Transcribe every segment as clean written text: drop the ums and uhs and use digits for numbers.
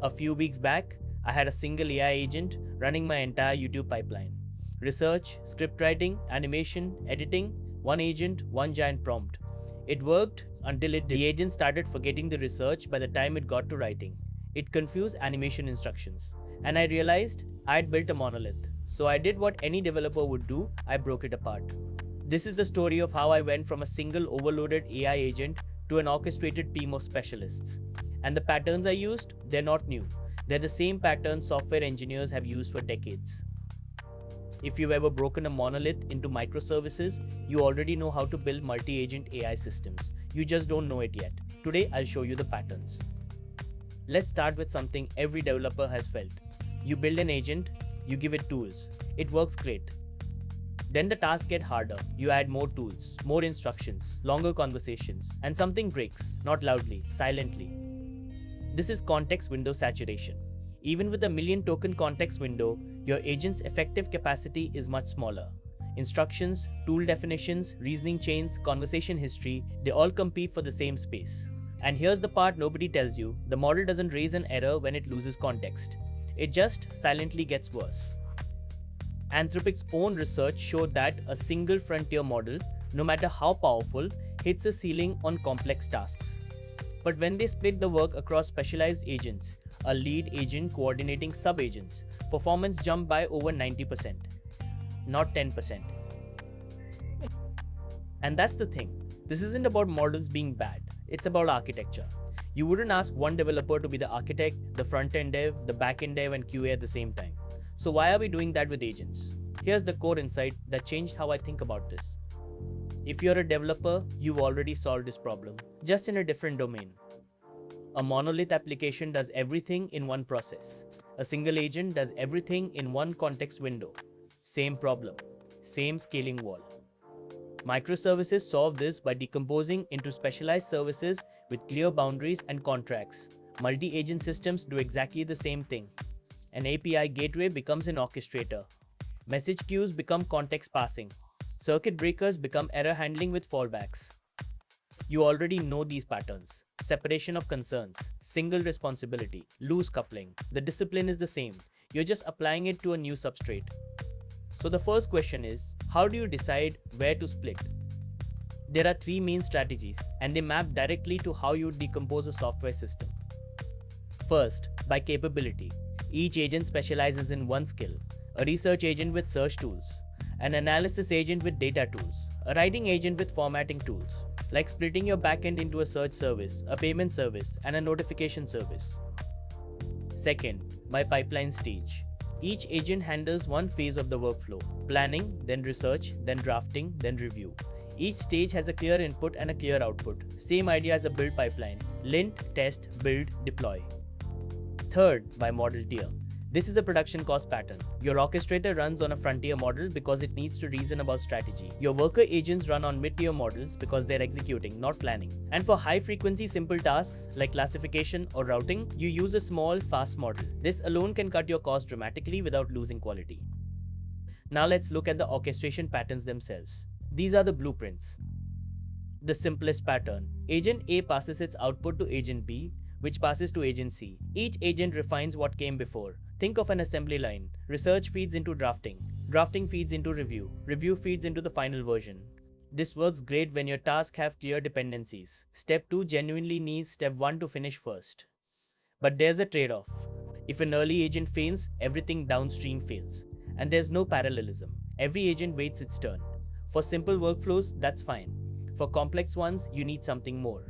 A few weeks back, I had a single AI agent running my entire YouTube pipeline. Research, script writing, animation, editing, one agent, one giant prompt. It worked until the agent started forgetting the research by the time it got to writing. It confused animation instructions. And I realized I'd built a monolith. So I did what any developer would do, I broke it apart. This is the story of how I went from a single overloaded AI agent to an orchestrated team of specialists. And the patterns I used, they're not new. They're the same patterns software engineers have used for decades. If you've ever broken a monolith into microservices, you already know how to build multi-agent AI systems. You just don't know it yet. Today, I'll show you the patterns. Let's start with something every developer has felt. You build an agent, you give it tools. It works great. Then the tasks get harder. You add more tools, more instructions, longer conversations, and something breaks, not loudly, silently. This is context window saturation. Even with a million token context window, your agent's effective capacity is much smaller. Instructions, tool definitions, reasoning chains, conversation history, they all compete for the same space. And here's the part nobody tells you, the model doesn't raise an error when it loses context. It just silently gets worse. Anthropic's own research showed that a single frontier model, no matter how powerful, hits a ceiling on complex tasks. But when they split the work across specialized agents, a lead agent coordinating sub-agents, performance jumped by over 90%, not 10%. And that's the thing. This isn't about models being bad, it's about architecture. You wouldn't ask one developer to be the architect, the front-end dev, the back-end dev, and QA at the same time. So why are we doing that with agents? Here's the core insight that changed how I think about this. If you're a developer, you've already solved this problem, just in a different domain. A monolith application does everything in one process. A single agent does everything in one context window. Same problem, same scaling wall. Microservices solve this by decomposing into specialized services with clear boundaries and contracts. Multi-agent systems do exactly the same thing. An API gateway becomes an orchestrator. Message queues become context passing. Circuit breakers become error handling with fallbacks. You already know these patterns. Separation of concerns, single responsibility, loose coupling. The discipline is the same. You're just applying it to a new substrate. So the first question is, how do you decide where to split? There are three main strategies, and they map directly to how you decompose a software system. First, by capability. Each agent specializes in one skill. A research agent with search tools, an analysis agent with data tools, a writing agent with formatting tools, like splitting your backend into a search service, a payment service, and a notification service. Second, by pipeline stage. Each agent handles one phase of the workflow: planning, then research, then drafting, then review. Each stage has a clear input and a clear output. Same idea as a build pipeline: lint, test, build, deploy. Third, by model tier. This is a production cost pattern. Your orchestrator runs on a frontier model because it needs to reason about strategy. Your worker agents run on mid-tier models because they're executing, not planning. And for high-frequency simple tasks like classification or routing, you use a small, fast model. This alone can cut your cost dramatically without losing quality. Now let's look at the orchestration patterns themselves. These are the blueprints. The simplest pattern. Agent A passes its output to Agent B, which passes to Agent C. Each agent refines what came before. Think of an assembly line. Research feeds into drafting. Drafting feeds into review. Review feeds into the final version. This works great when your tasks have clear dependencies. Step 2 genuinely needs Step 1 to finish first. But there's a trade-off. If an early agent fails, everything downstream fails. And there's no parallelism. Every agent waits its turn. For simple workflows, that's fine. For complex ones, you need something more.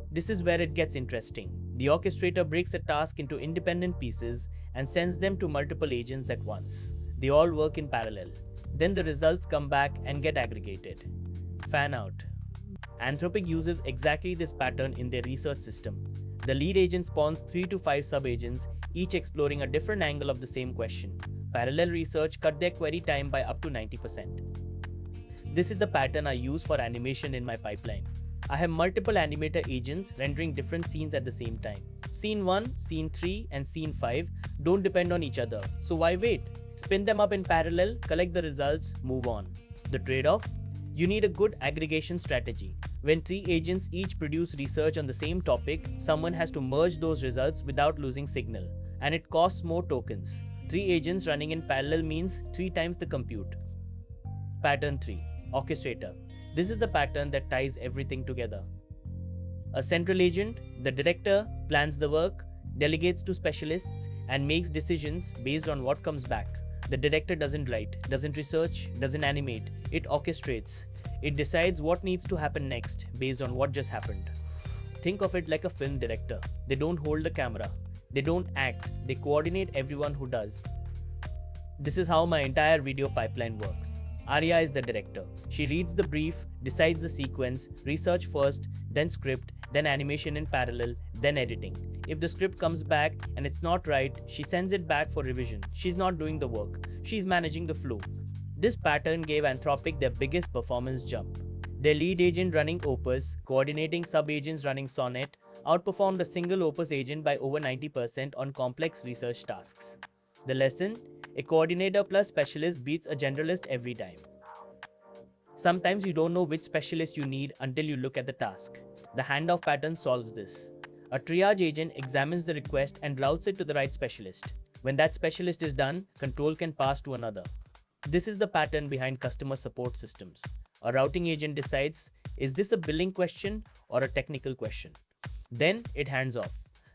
This is where it gets interesting. The orchestrator breaks a task into independent pieces and sends them to multiple agents at once. They all work in parallel. Then the results come back and get aggregated. Fan out. Anthropic uses exactly this pattern in their research system. The lead agent spawns 3 to 5 sub-agents, each exploring a different angle of the same question. Parallel research cut their query time by up to 90%. This is the pattern I use for animation in my pipeline. I have multiple animator agents rendering different scenes at the same time. Scene 1, Scene 3, and Scene 5 don't depend on each other, so why wait? Spin them up in parallel, collect the results, move on. The trade-off? You need a good aggregation strategy. When three agents each produce research on the same topic, someone has to merge those results without losing signal, and it costs more tokens. Three agents running in parallel means 3 times the compute. Pattern 3. Orchestrator. This is the pattern that ties everything together. A central agent, the director, plans the work, delegates to specialists, and makes decisions based on what comes back. The director doesn't write, doesn't research, doesn't animate. It orchestrates. It decides what needs to happen next based on what just happened. Think of it like a film director. They don't hold the camera. They don't act. They coordinate everyone who does. This is how my entire video pipeline works. Arya is the director. She reads the brief, decides the sequence, research first, then script, then animation in parallel, then editing. If the script comes back and it's not right, she sends it back for revision. She's not doing the work. She's managing the flow. This pattern gave Anthropic their biggest performance jump. Their lead agent running Opus, coordinating sub-agents running Sonnet, outperformed a single Opus agent by over 90% on complex research tasks. The lesson? A coordinator plus specialist beats a generalist every time. Sometimes you don't know which specialist you need until you look at the task. The handoff pattern solves this. A triage agent examines the request and routes it to the right specialist. When that specialist is done, control can pass to another. This is the pattern behind customer support systems. A routing agent decides, is this a billing question or a technical question? Then it hands off.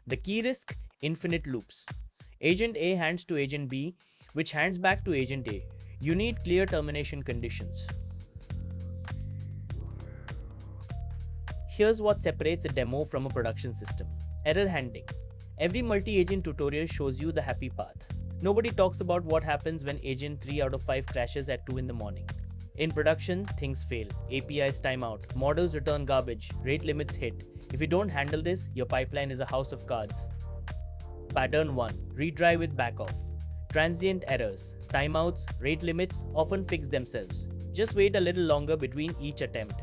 The key risk, infinite loops. Agent A hands to Agent B, which hands back to Agent A. You need clear termination conditions. Here's what separates a demo from a production system. Error handling. Every multi-agent tutorial shows you the happy path. Nobody talks about what happens when agent 3 out of 5 crashes at 2 in the morning. In production, things fail. APIs time out, models return garbage, rate limits hit. If you don't handle this, your pipeline is a house of cards. Pattern 1. Retry with backoff. Transient errors, timeouts, rate limits often fix themselves. Just wait a little longer between each attempt.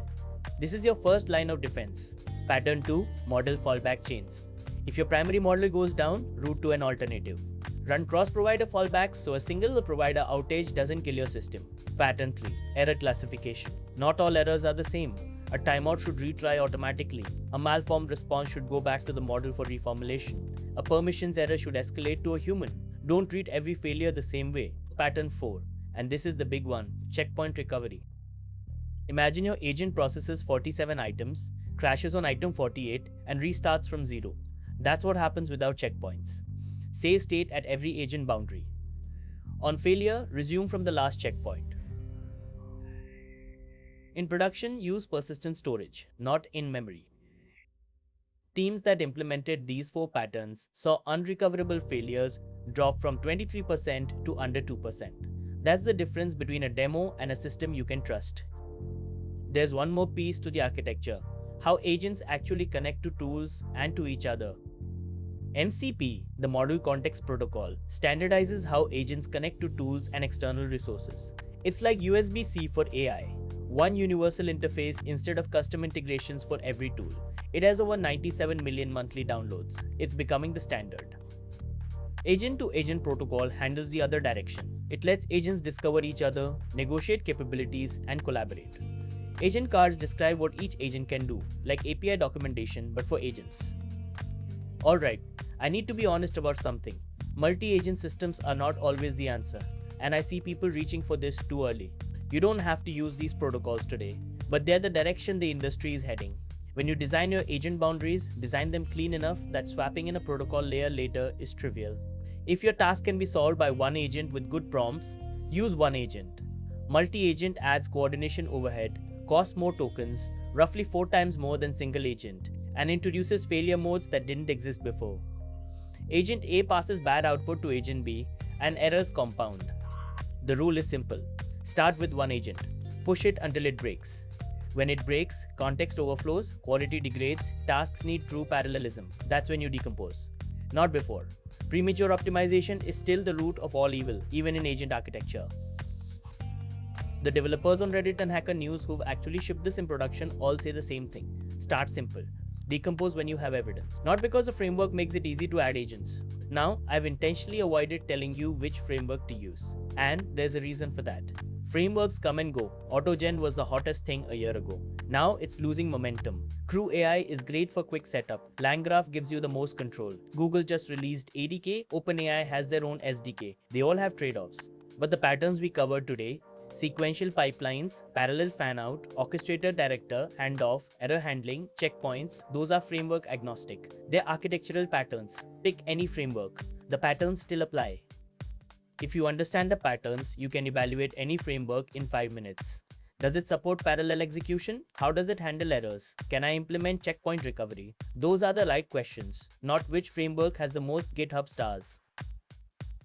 This is your first line of defense. Pattern 2. Model fallback chains. If your primary model goes down, route to an alternative. Run cross-provider fallbacks so a single provider outage doesn't kill your system. Pattern 3. Error classification. Not all errors are the same. A timeout should retry automatically. A malformed response should go back to the model for reformulation. A permissions error should escalate to a human. Don't treat every failure the same way. Pattern 4. And this is the big one. Checkpoint recovery. Imagine your agent processes 47 items, crashes on item 48, and restarts from 0. That's what happens without checkpoints. Save state at every agent boundary. On failure, resume from the last checkpoint. In production, use persistent storage, not in-memory. Teams that implemented these 4 patterns saw unrecoverable failures drop from 23% to under 2%. That's the difference between a demo and a system you can trust. There's one more piece to the architecture: how agents actually connect to tools and to each other. MCP, the Model Context Protocol, standardizes how agents connect to tools and external resources. It's like USB-C for AI. One universal interface instead of custom integrations for every tool. It has over 97 million monthly downloads. It's becoming the standard. Agent-to-agent protocol handles the other direction. It lets agents discover each other, negotiate capabilities, and collaborate. Agent cards describe what each agent can do, like API documentation, but for agents. Alright, I need to be honest about something. Multi-agent systems are not always the answer, and I see people reaching for this too early. You don't have to use these protocols today, but they're the direction the industry is heading. When you design your agent boundaries, design them clean enough that swapping in a protocol layer later is trivial. If your task can be solved by one agent with good prompts, use one agent. Multi-agent adds coordination overhead, costs more tokens, roughly 4 times more than single agent, and introduces failure modes that didn't exist before. Agent A passes bad output to Agent B, and errors compound. The rule is simple. Start with one agent. Push it until it breaks. When it breaks, context overflows, quality degrades, tasks need true parallelism. That's when you decompose. Not before. Premature optimization is still the root of all evil, even in agent architecture. The developers on Reddit and Hacker News who've actually shipped this in production all say the same thing. Start simple. Decompose when you have evidence. Not because the framework makes it easy to add agents. Now, I've intentionally avoided telling you which framework to use. And there's a reason for that. Frameworks come and go. AutoGen was the hottest thing a year ago. Now it's losing momentum. Crew AI is great for quick setup. LangGraph gives you the most control. Google just released ADK, OpenAI has their own SDK. They all have trade-offs. But the patterns we covered today, sequential pipelines, parallel fan-out, orchestrator director, handoff, error handling, checkpoints, those are framework agnostic. They're architectural patterns. Pick any framework. The patterns still apply. If you understand the patterns, you can evaluate any framework in 5 minutes. Does it support parallel execution? How does it handle errors? Can I implement checkpoint recovery? Those are the right questions, not which framework has the most GitHub stars.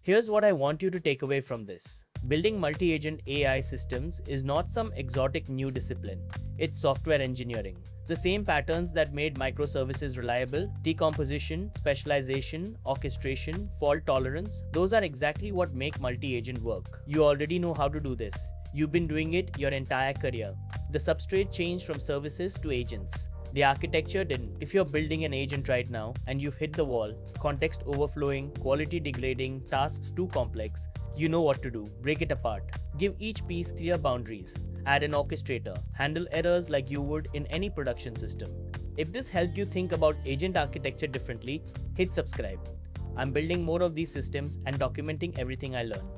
Here's what I want you to take away from this. Building multi-agent AI systems is not some exotic new discipline. It's software engineering. The same patterns that made microservices reliable, decomposition, specialization, orchestration, fault tolerance, those are exactly what make multi-agent work. You already know how to do this. You've been doing it your entire career. The substrate changed from services to agents. The architecture didn't. If you're building an agent right now and you've hit the wall, context overflowing, quality degrading, tasks too complex, you know what to do. Break it apart. Give each piece clear boundaries. Add an orchestrator. Handle errors like you would in any production system. If this helped you think about agent architecture differently, hit subscribe. I'm building more of these systems and documenting everything I learn.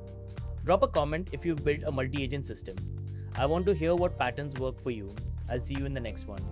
Drop a comment if you've built a multi-agent system. I want to hear what patterns work for you. I'll see you in the next one.